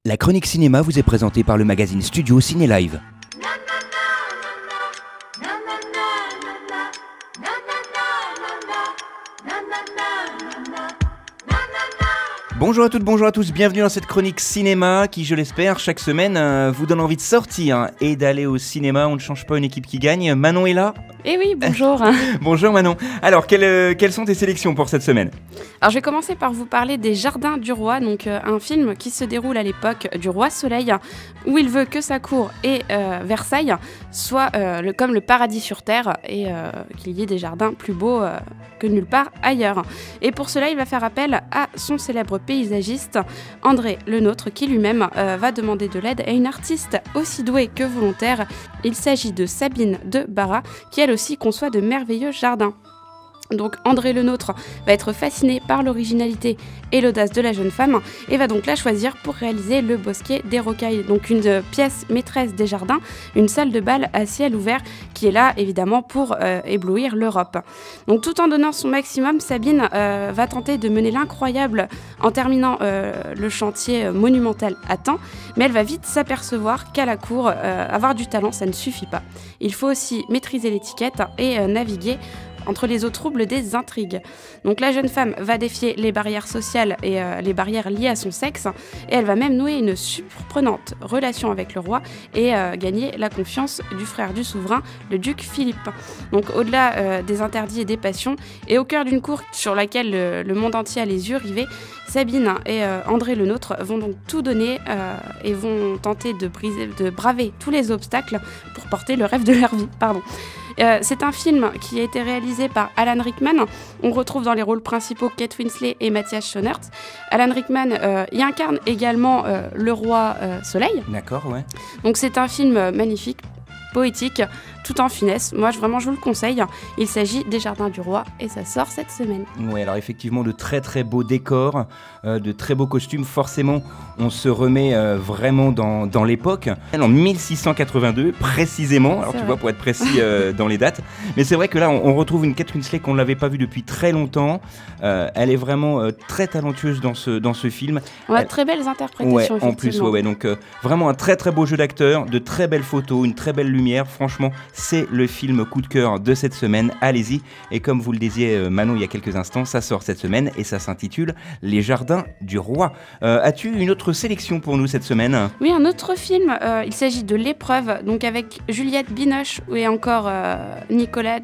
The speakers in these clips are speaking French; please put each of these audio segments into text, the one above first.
La chronique cinéma vous est présentée par le magazine Studio Ciné Live. Bonjour à toutes, bonjour à tous, bienvenue dans cette chronique cinéma qui, je l'espère, chaque semaine vous donne envie de sortir et d'aller au cinéma. On ne change pas une équipe qui gagne. Manon est là. Eh oui, bonjour. Bonjour Manon. Alors, quelles sont tes sélections pour cette semaine ? Alors, je vais commencer par vous parler des Jardins du Roi, donc un film qui se déroule à l'époque du Roi Soleil, où il veut que sa cour et Versailles soient comme le paradis sur Terre et qu'il y ait des jardins plus beaux que nulle part ailleurs. Et pour cela, il va faire appel à son célèbre paysagiste, André Le Nôtre, qui lui-même va demander de l'aide à une artiste aussi douée que volontaire. Il s'agit de Sabine de Barra, qui elle aussi conçoit de merveilleux jardins. Donc André Le Nôtre va être fasciné par l'originalité et l'audace de la jeune femme et va donc la choisir pour réaliser le Bosquet des Rocailles, donc une pièce maîtresse des jardins, une salle de bal à ciel ouvert qui est là évidemment pour éblouir l'Europe. Donc tout en donnant son maximum, Sabine va tenter de mener l'incroyable en terminant le chantier monumental à temps, mais elle va vite s'apercevoir qu'à la cour, avoir du talent ça ne suffit pas. Il faut aussi maîtriser l'étiquette et naviguer entre les eaux troubles des intrigues. Donc la jeune femme va défier les barrières sociales et les barrières liées à son sexe, et elle va même nouer une surprenante relation avec le roi et gagner la confiance du frère du souverain, le duc Philippe. Donc au-delà des interdits et des passions, et au cœur d'une cour sur laquelle le monde entier a les yeux rivés, Sabine et André Le Nôtre vont donc tout donner et vont tenter de braver tous les obstacles pour porter le rêve de leur vie. C'est un film qui a été réalisé par Alan Rickman. On retrouve dans les rôles principaux Kate Winslet et Matthias Schoenaerts. Alan Rickman y incarne également le roi Soleil. D'accord, ouais. Donc c'est un film magnifique, poétique, tout en finesse. Moi, je vous le conseille. Il s'agit des Jardins du Roi et ça sort cette semaine. Oui, alors effectivement, de très très beaux décors, de très beaux costumes. Forcément, on se remet vraiment dans l'époque. En 1682, précisément. Alors tu vois, pour être précis dans les dates. Mais c'est vrai que là, on retrouve une Kate Winslet qu'on ne l'avait pas vue depuis très longtemps. Elle est vraiment très talentueuse dans ce film. On a de très belles interprétations, ouais, effectivement. En plus, ouais. Donc vraiment un très très beau jeu d'acteur, de très belles photos, une très belle lumière. Franchement, c'est le film coup de cœur de cette semaine, allez-y. Et comme vous le disiez Manon il y a quelques instants, ça sort cette semaine et ça s'intitule Les Jardins du Roi. As-tu une autre sélection pour nous cette semaine ? Oui, un autre film, il s'agit de L'Épreuve, donc avec Juliette Binoche et encore Nicolas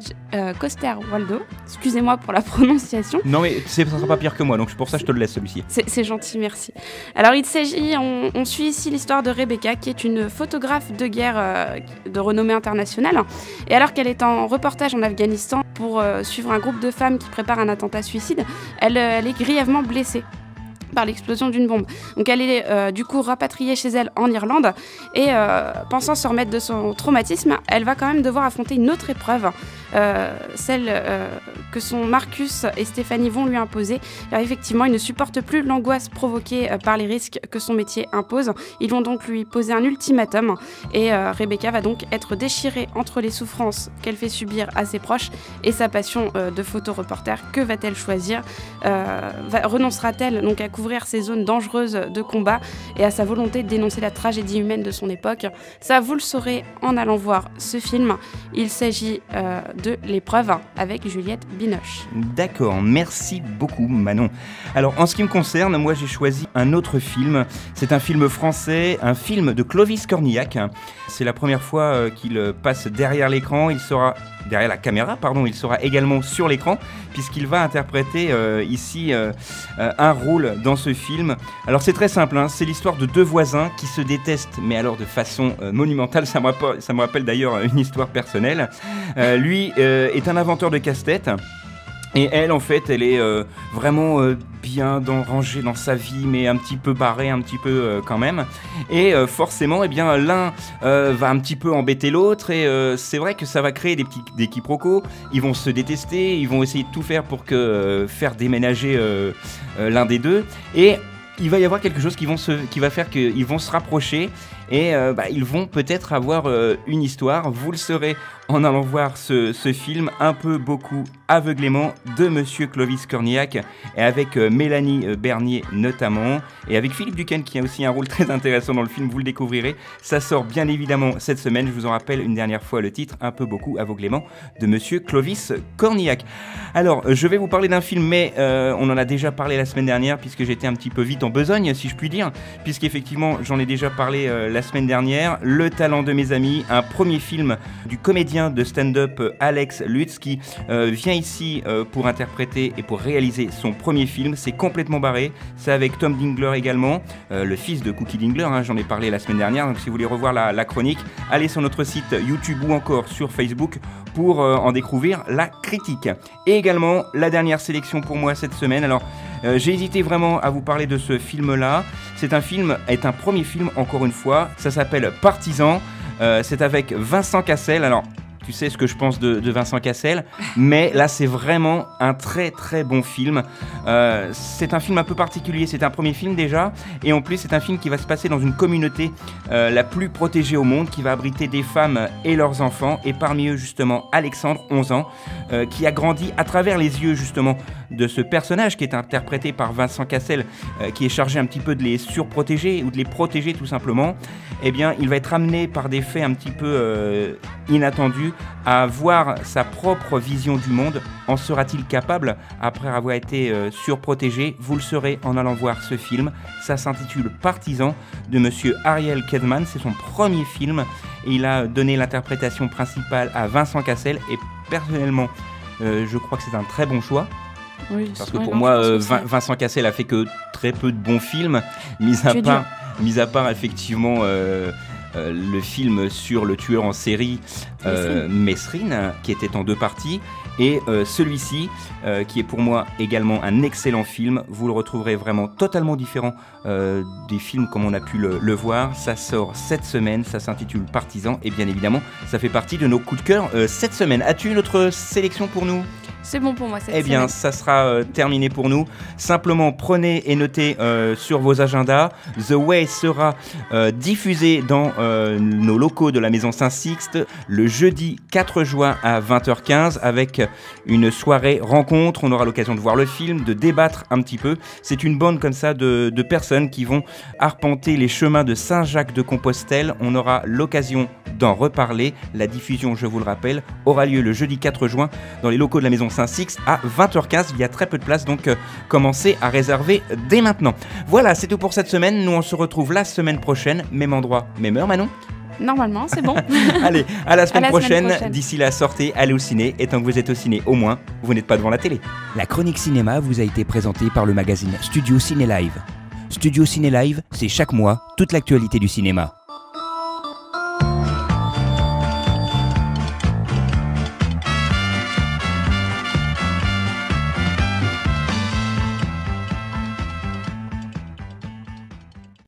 Coster-Waldau. Excusez-moi pour la prononciation. Non mais ça sera pas pire que moi, donc pour ça je te le laisse celui-ci. C'est gentil, merci. Alors il s'agit, on suit ici l'histoire de Rebecca, qui est une photographe de guerre de renommée internationale. Et alors qu'elle est en reportage en Afghanistan pour suivre un groupe de femmes qui préparent un attentat suicide, elle est grièvement blessée par l'explosion d'une bombe. Donc elle est du coup rapatriée chez elle en Irlande et pensant se remettre de son traumatisme, elle va quand même devoir affronter une autre épreuve, celle que son Marcus et Stéphanie vont lui imposer. Car effectivement, il ne supporte plus l'angoisse provoquée par les risques que son métier impose. Ils vont donc lui poser un ultimatum et Rebecca va donc être déchirée entre les souffrances qu'elle fait subir à ses proches et sa passion de photoreporter. Que va-t-elle choisir ? Renoncera-t-elle donc à couvrir ces zones dangereuses de combat et à sa volonté de dénoncer la tragédie humaine de son époque? Ça, vous le saurez en allant voir ce film. Il s'agit de L'Épreuve avec Juliette Binoche. D'accord, merci beaucoup Manon. Alors en ce qui me concerne, moi j'ai choisi un autre film. C'est un film français, un film de Clovis Cornillac. C'est la première fois qu'il passe derrière l'écran. Il sera derrière la caméra, pardon. Il sera également sur l'écran puisqu'il va interpréter ici un rôle dans ce film. Alors c'est très simple, hein, c'est l'histoire de deux voisins qui se détestent, mais alors de façon monumentale. Ça me rappelle d'ailleurs une histoire personnelle. Lui est un inventeur de casse-tête. Et elle, en fait, elle est vraiment bien rangée dans sa vie, mais un petit peu barrée, un petit peu quand même. Et forcément, eh bien, l'un va un petit peu embêter l'autre. Et c'est vrai que ça va créer des quiproquos. Ils vont se détester, ils vont essayer de tout faire pour faire déménager l'un des deux. Et il va y avoir quelque chose qui va faire qu'ils vont se rapprocher et ils vont peut-être avoir une histoire. Vous le saurez en allant voir ce film un peu beaucoup aveuglément de Monsieur Clovis Cornillac, et avec Mélanie Bernier notamment, et avec Philippe Duquesne qui a aussi un rôle très intéressant dans le film, vous le découvrirez. Ça sort bien évidemment cette semaine, je vous en rappelle une dernière fois le titre, Un peu beaucoup aveuglément de Monsieur Clovis Cornillac. Alors, je vais vous parler d'un film, mais on en a déjà parlé la semaine dernière, puisque j'étais un petit peu vite en besogne, si je puis dire, puisqu'effectivement, j'en ai déjà parlé la semaine dernière. Le talent de mes amis, un premier film du comédien de stand-up Alex Lutz, qui vient ici pour interpréter et pour réaliser son premier film. C'est complètement barré, c'est avec Tom Dingler également, le fils de Cookie Dingler, hein, j'en ai parlé la semaine dernière, donc si vous voulez revoir la chronique, allez sur notre site YouTube ou encore sur Facebook pour en découvrir la critique. Et également, la dernière sélection pour moi cette semaine. Alors, j'ai hésité vraiment à vous parler de ce film-là. C'est un premier film, encore une fois. Ça s'appelle Partisan. C'est avec Vincent Cassel. Alors, tu sais ce que je pense de Vincent Cassel, mais là c'est vraiment un très très bon film. C'est un film un peu particulier, c'est un premier film déjà, et en plus c'est un film qui va se passer dans une communauté la plus protégée au monde, qui va abriter des femmes et leurs enfants, et parmi eux justement Alexandre, 11 ans, qui a grandi à travers les yeux justement de ce personnage qui est interprété par Vincent Cassel, qui est chargé un petit peu de les surprotéger ou de les protéger tout simplement. Eh bien il va être amené par des faits un petit peu inattendus à voir sa propre vision du monde. En sera-t-il capable après avoir été surprotégé? Vous le saurez en allant voir ce film. Ça s'intitule Partisan de Monsieur Ariel Kedman. C'est son premier film et il a donné l'interprétation principale à Vincent Cassel, et personnellement je crois que c'est un très bon choix. Oui, parce que pour moi Vincent Cassel a fait que très peu de bons films, mis à part effectivement le film sur le tueur en série Mesrine, qui était en 2 parties, et celui-ci qui est pour moi également un excellent film. Vous le retrouverez vraiment totalement différent des films comme on a pu le voir. Ça sort cette semaine, ça s'intitule Partisan, et bien évidemment ça fait partie de nos coups de cœur cette semaine. As-tu une autre sélection pour nous? C'est bon pour moi cette semaine. Eh bien, ça sera terminé pour nous. Simplement, prenez et notez sur vos agendas. The Way sera diffusé dans nos locaux de la Maison Saint-Sixte le jeudi 4 juin à 20h15 avec une soirée rencontre. On aura l'occasion de voir le film, de débattre un petit peu. C'est une bande comme ça de personnes qui vont arpenter les chemins de Saint-Jacques-de-Compostelle. On aura l'occasion d'en reparler. La diffusion, je vous le rappelle, aura lieu le jeudi 4 juin dans les locaux de la Maison Saint-Sixte à 20h15. Il y a très peu de place, donc commencez à réserver dès maintenant. Voilà, c'est tout pour cette semaine. Nous, on se retrouve la semaine prochaine. Même endroit, même heure, Manon? Normalement, c'est bon. Allez, à la semaine prochaine. D'ici là, sortez, allez au ciné. Et tant que vous êtes au ciné, au moins, vous n'êtes pas devant la télé. La chronique cinéma vous a été présentée par le magazine Studio Ciné Live. Studio Ciné Live, c'est chaque mois toute l'actualité du cinéma.